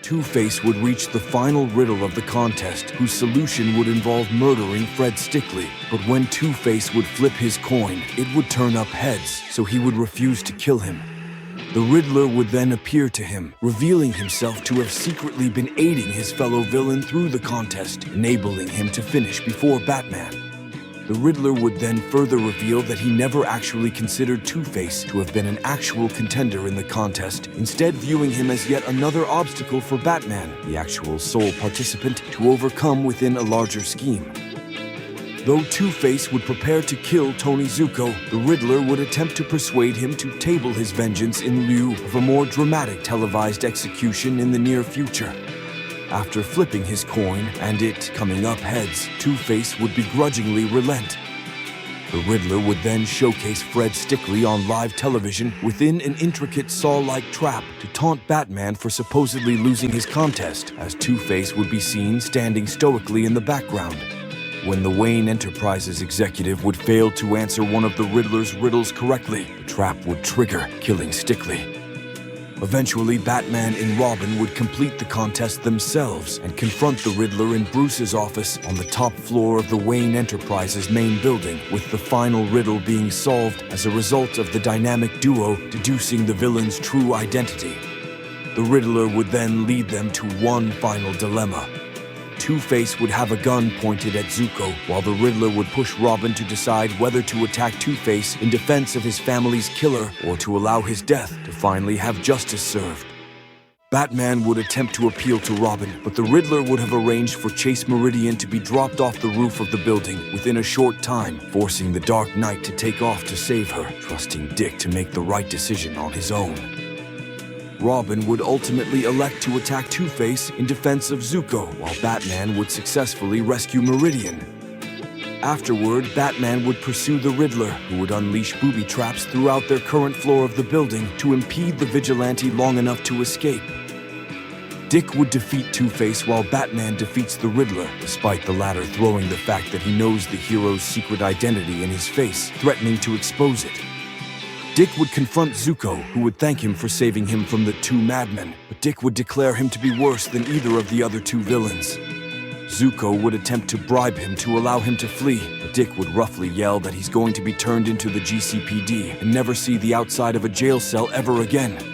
Two-Face would reach the final riddle of the contest, whose solution would involve murdering Fred Stickley. But when Two-Face would flip his coin, it would turn up heads, so he would refuse to kill him. The Riddler would then appear to him, revealing himself to have secretly been aiding his fellow villain through the contest, enabling him to finish before Batman. The Riddler would then further reveal that he never actually considered Two-Face to have been an actual contender in the contest, instead viewing him as yet another obstacle for Batman, the actual sole participant, to overcome within a larger scheme. Though Two-Face would prepare to kill Tony Zuko, the Riddler would attempt to persuade him to table his vengeance in lieu of a more dramatic televised execution in the near future. After flipping his coin and it coming up heads, Two-Face would begrudgingly relent. The Riddler would then showcase Fred Stickley on live television within an intricate saw-like trap to taunt Batman for supposedly losing his contest, as Two-Face would be seen standing stoically in the background. When the Wayne Enterprises executive would fail to answer one of the Riddler's riddles correctly, the trap would trigger, killing Stickley. Eventually, Batman and Robin would complete the contest themselves and confront the Riddler in Bruce's office on the top floor of the Wayne Enterprises main building, with the final riddle being solved as a result of the dynamic duo deducing the villain's true identity. The Riddler would then lead them to one final dilemma. Two-Face would have a gun pointed at Zuko, while the Riddler would push Robin to decide whether to attack Two-Face in defense of his family's killer or to allow his death to finally have justice served. Batman would attempt to appeal to Robin, but the Riddler would have arranged for Chase Meridian to be dropped off the roof of the building within a short time, forcing the Dark Knight to take off to save her, trusting Dick to make the right decision on his own. Robin would ultimately elect to attack Two-Face in defense of Zuko, while Batman would successfully rescue Meridian. Afterward, Batman would pursue the Riddler, who would unleash booby traps throughout their current floor of the building to impede the vigilante long enough to escape. Dick would defeat Two-Face while Batman defeats the Riddler, despite the latter throwing the fact that he knows the hero's secret identity in his face, threatening to expose it. Dick would confront Zuko, who would thank him for saving him from the two madmen, but Dick would declare him to be worse than either of the other two villains. Zuko would attempt to bribe him to allow him to flee, but Dick would roughly yell that he's going to be turned into the GCPD and never see the outside of a jail cell ever again.